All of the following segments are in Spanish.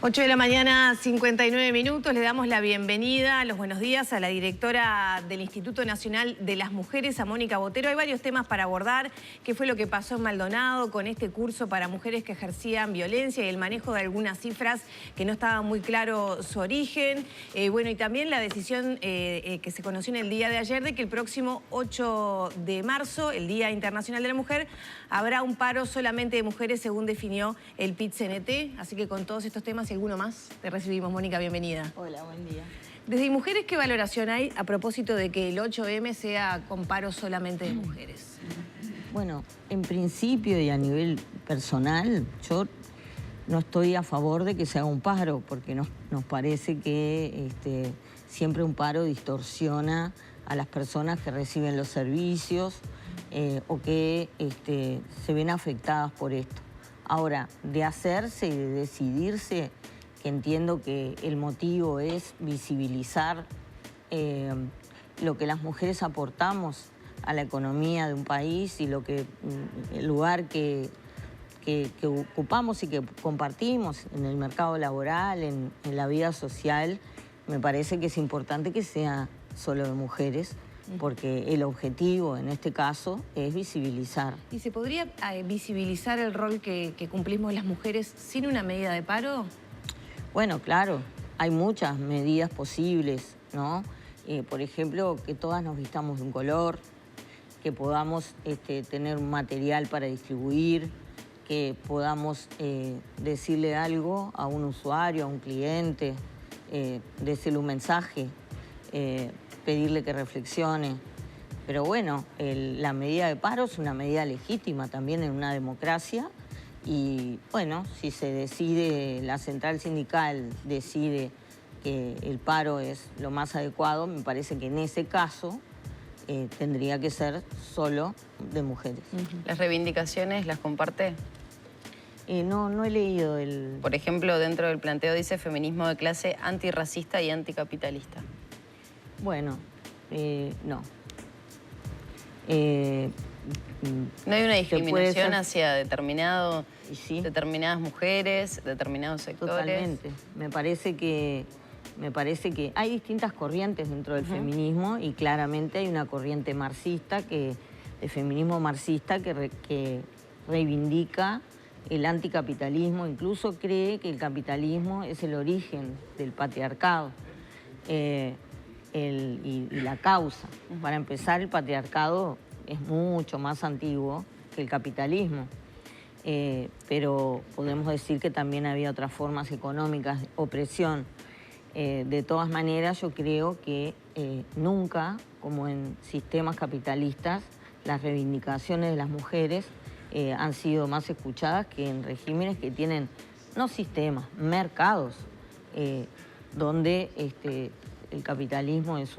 8 de la mañana, 59 minutos. Le damos la bienvenida, los buenos días a la directora del Instituto Nacional de las Mujeres, a Mónica Botero. Hay varios temas para abordar. ¿Qué fue lo que pasó en Maldonado con este curso para mujeres que ejercían violencia y el manejo de algunas cifras que no estaba muy claro su origen? Bueno, y también la decisión que se conoció en el día de ayer de que el próximo 8 de marzo, el Día Internacional de la Mujer, habrá un paro solamente de mujeres según definió el PIT-CNT. Así que con todos estos temas y alguno más, te recibimos. Mónica, bienvenida. Hola, buen día. Desde Mujeres, ¿qué valoración hay a propósito de que el 8M sea con paro solamente de mujeres? Bueno, en principio y a nivel personal, yo no estoy a favor de que se haga un paro, porque nos parece que siempre un paro distorsiona a las personas que reciben los servicios o que se ven afectadas por esto. Ahora, de hacerse y de decidirse, que entiendo que el motivo es visibilizar lo que las mujeres aportamos a la economía de un país y el lugar que ocupamos y que compartimos en el mercado laboral, en la vida social. Me parece que es importante que sea solo de mujeres, porque el objetivo en este caso es visibilizar. ¿Y se podría visibilizar el rol que cumplimos las mujeres sin una medida de paro? Bueno, claro, hay muchas medidas posibles, ¿no? Por ejemplo, que todas nos vistamos de un color, que podamos tener un material para distribuir, que podamos decirle algo a un usuario, a un cliente, decirle un mensaje, pedirle que reflexione. Pero bueno, la medida de paro es una medida legítima también en una democracia y bueno, si se decide, la central sindical decide que el paro es lo más adecuado, me parece que en ese caso tendría que ser solo de mujeres. ¿Las reivindicaciones las comparte? No he leído el... Por ejemplo, dentro del planteo dice feminismo de clase antirracista y anticapitalista. Bueno, no. ¿No hay una discriminación hacia determinadas mujeres, determinados sectores? Totalmente. Me parece que hay distintas corrientes dentro del feminismo y claramente hay una corriente marxista, de feminismo marxista, que reivindica el anticapitalismo, incluso cree que el capitalismo es el origen del patriarcado. Y la causa. Para empezar, el patriarcado es mucho más antiguo que el capitalismo, pero podemos decir que también había otras formas económicas de opresión. De todas maneras, yo creo que nunca, como en sistemas capitalistas, las reivindicaciones de las mujeres han sido más escuchadas que en regímenes que tienen, no sistemas, mercados, donde el capitalismo es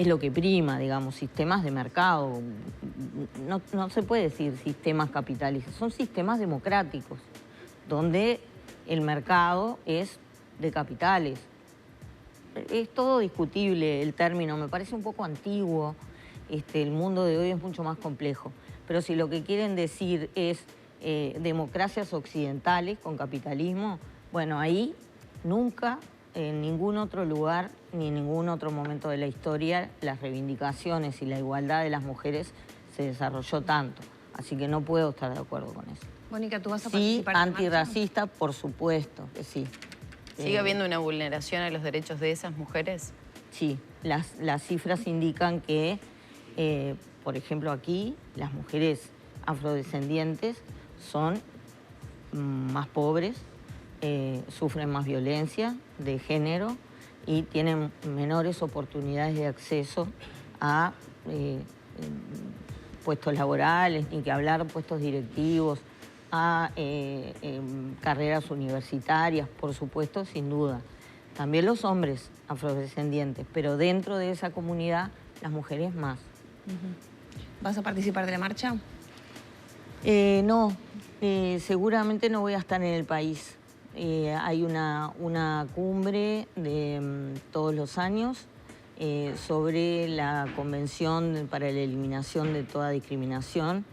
lo que prima, digamos, sistemas de mercado. No se puede decir sistemas capitalistas, son sistemas democráticos, donde el mercado es de capitales. Es todo discutible el término, me parece un poco antiguo, el mundo de hoy es mucho más complejo. Pero si lo que quieren decir es democracias occidentales con capitalismo, bueno, ahí nunca, en ningún otro lugar ni en ningún otro momento de la historia, las reivindicaciones y la igualdad de las mujeres se desarrolló tanto. Así que no puedo estar de acuerdo con eso. Mónica, ¿tú vas a participar? Sí, antirracista, por supuesto que sí. ¿Sigue habiendo una vulneración a los derechos de esas mujeres? Sí, las cifras indican que, por ejemplo, aquí las mujeres afrodescendientes son más pobres, sufren más violencia de género y tienen menores oportunidades de acceso a puestos laborales, ni que hablar de puestos directivos, a carreras universitarias, por supuesto, sin duda. También los hombres afrodescendientes, pero dentro de esa comunidad las mujeres más. ¿Vas a participar de la marcha? No, seguramente no voy a estar en el país. Hay una cumbre de todos los años sobre la Convención para la Eliminación de toda Discriminación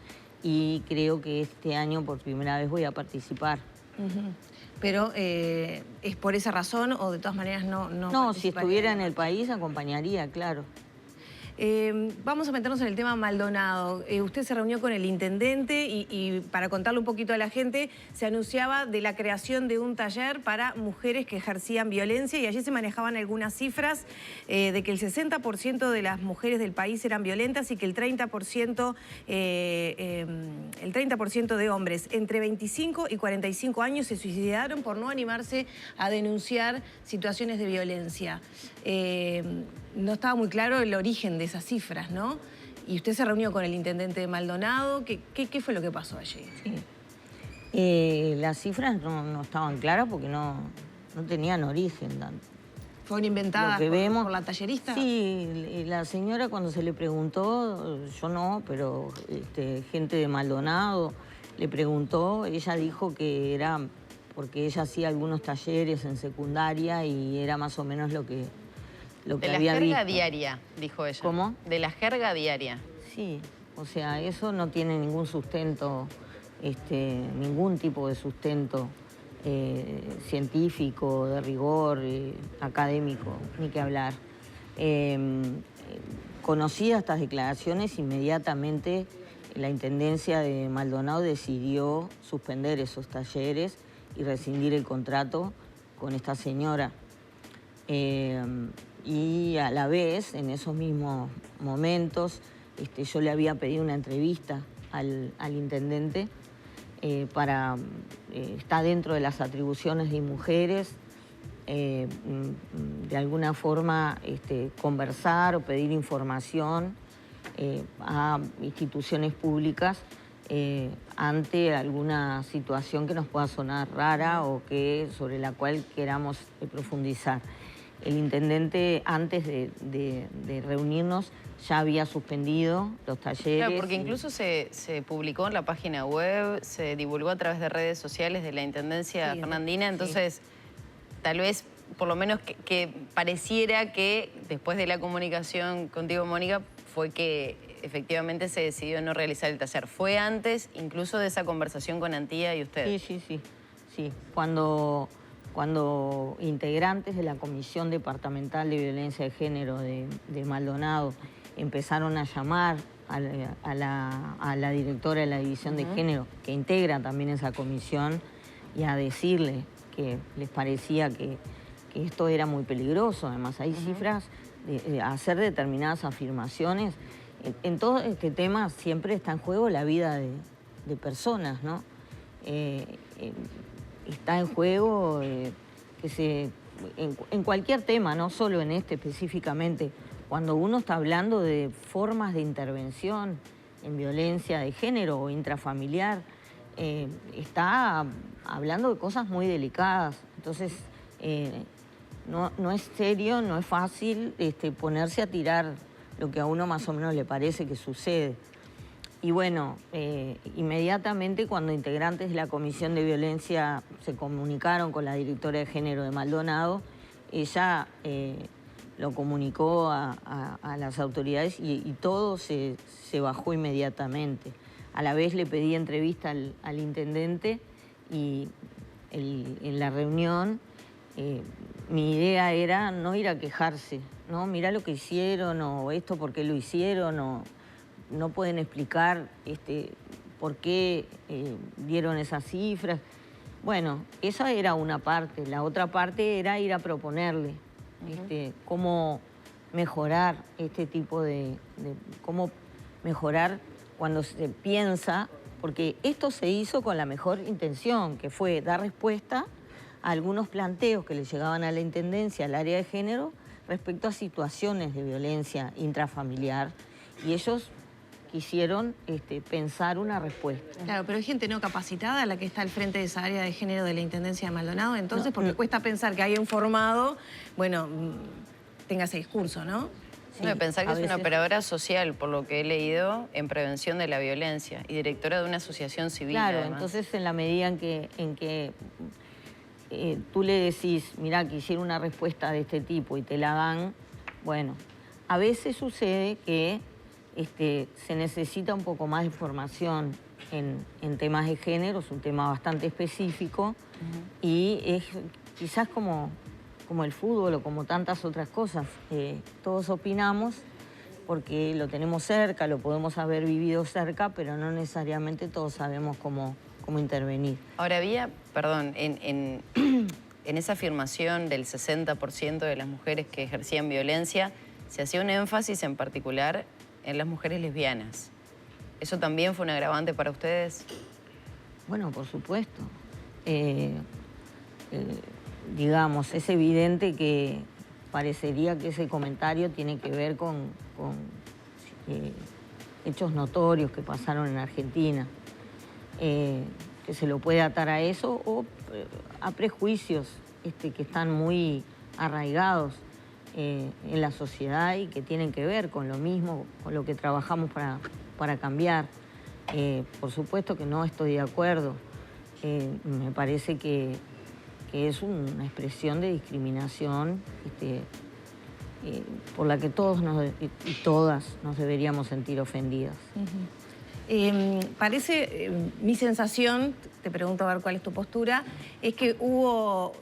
y creo que este año por primera vez voy a participar. Pero ¿es por esa razón o de todas maneras no No, si participaría estuviera de en la el país acompañaría, claro. Vamos a meternos en el tema Maldonado. Usted se reunió con el intendente y para contarle un poquito a la gente, se anunciaba de la creación de un taller para mujeres que ejercían violencia y allí se manejaban algunas cifras de que el 60% de las mujeres del país eran violentas y que el 30% de hombres entre 25 y 45 años se suicidaron por no animarse a denunciar situaciones de violencia. No estaba muy claro el origen de esas cifras, ¿no? Y usted se reunió con el intendente de Maldonado. ¿Qué fue lo que pasó allí? Sí. Las cifras no estaban claras porque no tenían origen. ¿Fueron inventadas por la tallerista? Sí, la señora cuando se le preguntó, yo no, pero gente de Maldonado le preguntó, ella dijo que era porque ella hacía algunos talleres en secundaria y era más o menos lo que había visto. De la jerga diaria, dijo ella. ¿Cómo? De la jerga diaria. Sí, o sea, eso no tiene ningún sustento, ningún tipo de sustento científico, de rigor, académico, ni que hablar. Conocidas estas declaraciones, inmediatamente la Intendencia de Maldonado decidió suspender esos talleres y rescindir el contrato con esta señora. Y a la vez, en esos mismos momentos, yo le había pedido una entrevista al intendente está dentro de las atribuciones de mujeres, de alguna forma conversar o pedir información a instituciones públicas ante alguna situación que nos pueda sonar rara o sobre la cual queramos profundizar. El intendente, antes de reunirnos, ya había suspendido los talleres. Claro, porque incluso se publicó en la página web, se divulgó a través de redes sociales de la Intendencia Fernandina, entonces tal vez, por lo menos que pareciera que después de la comunicación contigo, Mónica, fue que efectivamente se decidió no realizar el taller. ¿Fue antes incluso de esa conversación con Antía y usted? Sí. Cuando integrantes de la Comisión Departamental de Violencia de Género de Maldonado empezaron a llamar a la directora de la División de Género, que integra también esa comisión, y a decirle que les parecía que esto era muy peligroso. Además, hay cifras de hacer determinadas afirmaciones. En todo este tema siempre está en juego la vida de personas, ¿no? Está en juego en cualquier tema, no solo en este específicamente. Cuando uno está hablando de formas de intervención en violencia de género o intrafamiliar, está hablando de cosas muy delicadas. Entonces, no es serio, no es fácil ponerse a tirar lo que a uno más o menos le parece que sucede. Y bueno, inmediatamente cuando integrantes de la Comisión de Violencia se comunicaron con la directora de género de Maldonado, ella lo comunicó a las autoridades y todo se bajó inmediatamente. A la vez le pedí entrevista al intendente y en la reunión mi idea era no ir a quejarse, ¿no? Mirá lo que hicieron o esto por qué lo hicieron o no pueden explicar por qué dieron esas cifras. Bueno, esa era una parte. La otra parte era ir a proponerle cómo mejorar este tipo cómo mejorar cuando se piensa, porque esto se hizo con la mejor intención, que fue dar respuesta a algunos planteos que le llegaban a la Intendencia, al área de género, respecto a situaciones de violencia intrafamiliar. Y ellos quisieron pensar una respuesta. Claro, pero hay gente no capacitada la que está al frente de esa área de género de la Intendencia de Maldonado, entonces, porque cuesta pensar que alguien formado, bueno, tenga ese discurso, ¿no? Sí, pensar que es una operadora social, por lo que he leído, en prevención de la violencia y directora de una asociación civil. Claro, además. Entonces en la medida en que tú le decís, mirá, quisiera una respuesta de este tipo y te la dan, bueno, a veces sucede que se necesita un poco más de formación en temas de género, es un tema bastante específico y es quizás como el fútbol o como tantas otras cosas. Todos opinamos porque lo tenemos cerca, lo podemos haber vivido cerca, pero no necesariamente todos sabemos cómo intervenir. Ahora había, perdón, en esa afirmación del 60% de las mujeres que ejercían violencia, se hacía un énfasis en particular en las mujeres lesbianas. ¿Eso también fue un agravante para ustedes? Bueno, por supuesto. Digamos, es evidente que parecería que ese comentario tiene que ver con hechos notorios que pasaron en Argentina, que se lo puede atar a eso o a prejuicios que están muy arraigados en la sociedad y que tienen que ver con lo mismo, con lo que trabajamos para cambiar. Por supuesto que no estoy de acuerdo. Me parece que es una expresión de discriminación por la que todos y todas nos deberíamos sentir ofendidas. Mi sensación, te pregunto a ver cuál es tu postura, es que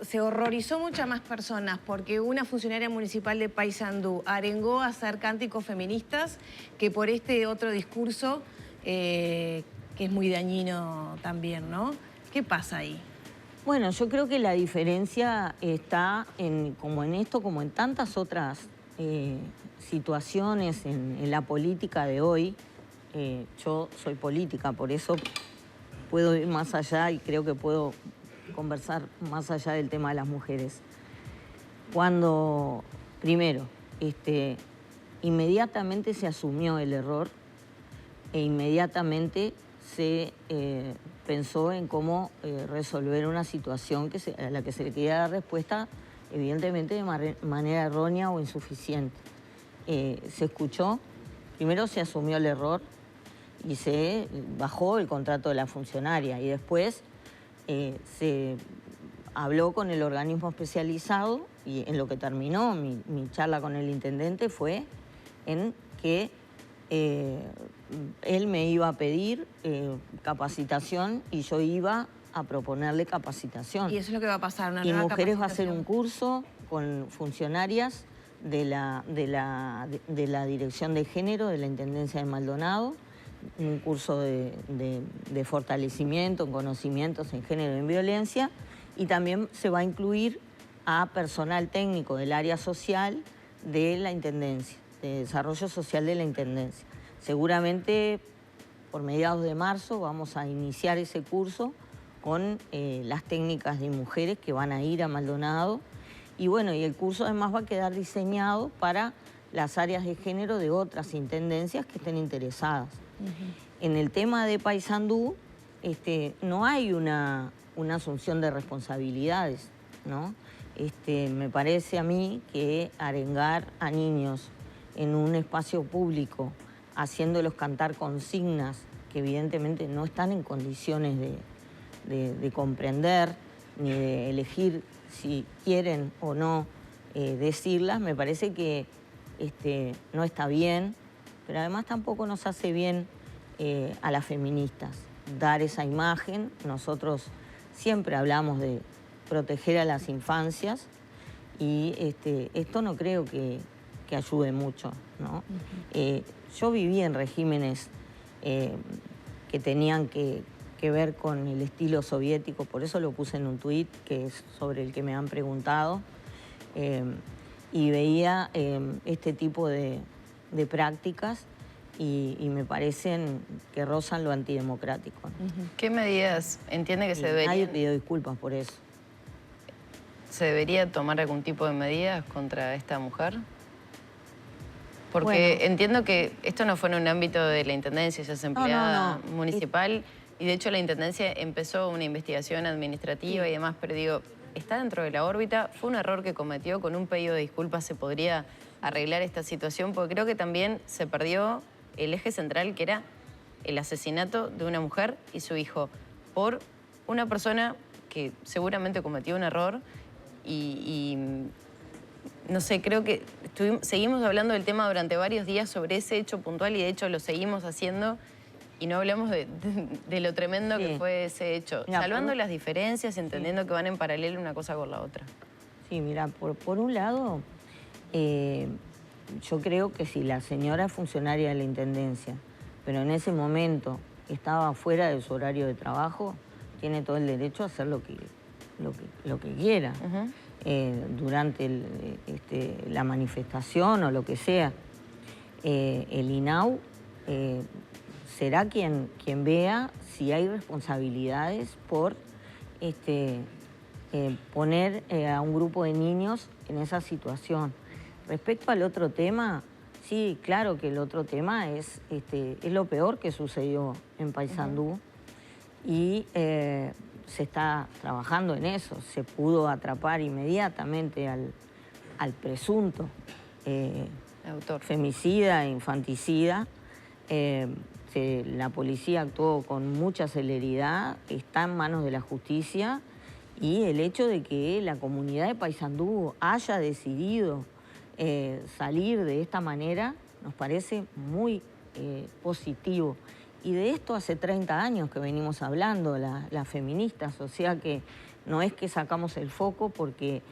se horrorizó muchas más personas porque una funcionaria municipal de Paysandú arengó a hacer cánticos feministas que por este otro discurso que es muy dañino también, ¿no? ¿Qué pasa ahí? Bueno, yo creo que la diferencia está como en esto, como en tantas otras situaciones en la política de hoy. Yo soy política, por eso puedo ir más allá y creo que puedo conversar más allá del tema de las mujeres. Cuando, primero, inmediatamente se asumió el error e inmediatamente se pensó en cómo resolver una situación a la que se le quería dar respuesta, evidentemente de manera errónea o insuficiente. Se escuchó, primero se asumió el error y se bajó el contrato de la funcionaria y después se habló con el organismo especializado y en lo que terminó mi charla con el intendente fue en que él me iba a pedir capacitación y yo iba a proponerle capacitación. Y eso es lo que va a pasar, una Y nueva Mujeres va a capacitación. hacer un curso con funcionarias de la Dirección de Género de la Intendencia de Maldonado, un curso de fortalecimiento en conocimientos en género y en violencia, y también se va a incluir a personal técnico del área social de la Intendencia, de Desarrollo Social de la Intendencia. Seguramente por mediados de marzo vamos a iniciar ese curso con las técnicas de mujeres que van a ir a Maldonado. Y bueno, y el curso además va a quedar diseñado para las áreas de género de otras intendencias que estén interesadas. En el tema de Paysandú, no hay una asunción de responsabilidades, ¿no? Me parece a mí que arengar a niños en un espacio público, haciéndolos cantar consignas que evidentemente no están en condiciones de comprender ni de elegir si quieren o no decirlas, me parece que no está bien, pero además tampoco nos hace bien a las feministas dar esa imagen. Nosotros siempre hablamos de proteger a las infancias y esto no creo que ayude mucho, ¿no? Yo viví en regímenes que tenían que ver con el estilo soviético, por eso lo puse en un tuit, que es sobre el que me han preguntado, y veía este tipo de prácticas y me parecen que rozan lo antidemocrático, ¿no? ¿Qué medidas entiende que se Nadie deberían? pidió disculpas por eso. ¿Se debería tomar algún tipo de medidas contra esta mujer? Porque Bueno, entiendo que esto no fue en un ámbito de la Intendencia, ella es empleada municipal y de hecho la Intendencia empezó una investigación administrativa y demás, pero digo, está dentro de la órbita, fue un error que cometió, con un pedido de disculpas se podría arreglar esta situación, porque creo que también se perdió el eje central que era el asesinato de una mujer y su hijo por una persona que seguramente cometió un error y no sé, creo que seguimos hablando del tema durante varios días sobre ese hecho puntual y de hecho lo seguimos haciendo y no hablamos de lo tremendo que fue ese hecho. Mira, salvando las diferencias, entendiendo que van en paralelo una cosa con la otra. Sí, mira, por un lado, yo creo que si la señora es funcionaria de la Intendencia, pero en ese momento estaba fuera de su horario de trabajo, tiene todo el derecho a hacer lo que quiera. Durante la manifestación o lo que sea. El INAU será quien vea si hay responsabilidades por poner a un grupo de niños en esa situación. Respecto al otro tema, sí, claro que el otro tema es lo peor que sucedió en Paysandú y se está trabajando en eso. Se pudo atrapar inmediatamente al presunto autor, femicida e infanticida. La policía actuó con mucha celeridad, está en manos de la justicia y el hecho de que la comunidad de Paysandú haya decidido salir de esta manera nos parece muy positivo. Y de esto hace 30 años que venimos hablando las feministas, o sea que no es que sacamos el foco porque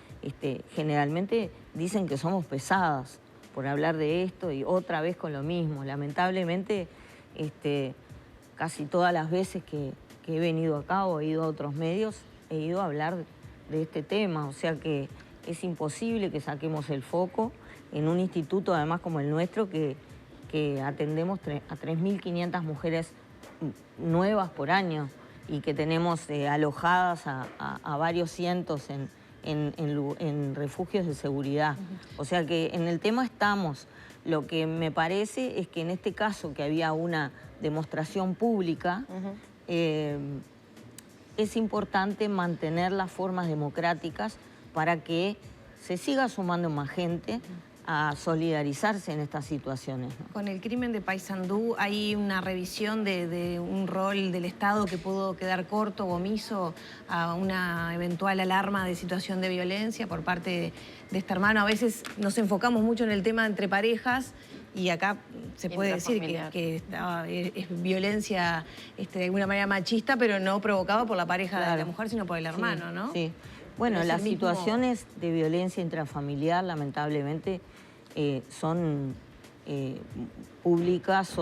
generalmente dicen que somos pesadas por hablar de esto y otra vez con lo mismo. Lamentablemente, casi todas las veces que he venido acá o he ido a otros medios, he ido a hablar de este tema, o sea que es imposible que saquemos el foco en un instituto además como el nuestro que atendemos a 3.500 mujeres nuevas por año y que tenemos alojadas a varios cientos en refugios de seguridad. O sea que en el tema estamos. Lo que me parece es que en este caso que había una demostración pública, es importante mantener las formas democráticas para que se siga sumando más gente a solidarizarse en estas situaciones, ¿no? Con el crimen de Paysandú hay una revisión de un rol del Estado que pudo quedar corto o omiso a una eventual alarma de situación de violencia por parte de este hermano. A veces nos enfocamos mucho en el tema entre parejas y acá se puede decir que es violencia de alguna manera machista, pero no provocada por la pareja de la mujer, sino por el hermano, ¿no? Sí. Bueno, las situaciones de violencia intrafamiliar, lamentablemente, son públicas,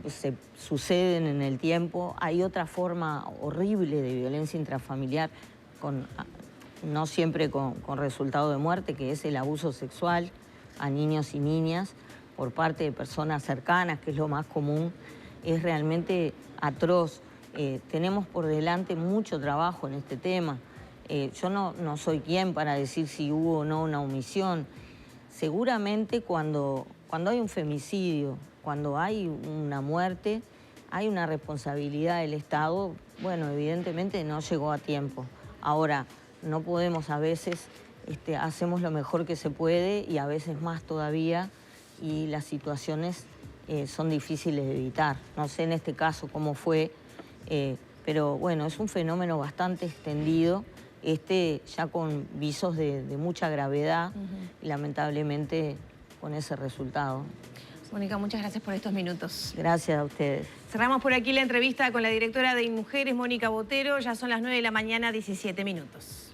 se suceden en el tiempo. Hay otra forma horrible de violencia intrafamiliar, no siempre con resultado de muerte, que es el abuso sexual a niños y niñas por parte de personas cercanas, que es lo más común. Es realmente atroz. Tenemos por delante mucho trabajo en este tema. Yo no soy quien para decir si hubo o no una omisión. Seguramente cuando hay un femicidio, cuando hay una muerte, hay una responsabilidad del Estado. Bueno, evidentemente no llegó a tiempo. Ahora, no podemos a veces, hacemos lo mejor que se puede y a veces más todavía, y las situaciones son difíciles de evitar. No sé en este caso cómo fue, pero bueno, es un fenómeno bastante extendido. Ya con visos de mucha gravedad y lamentablemente con ese resultado. Mónica, muchas gracias por estos minutos. Gracias a ustedes. Cerramos por aquí la entrevista con la directora de InMujeres, Mónica Botero. Ya son las 9 de la mañana, 17 minutos.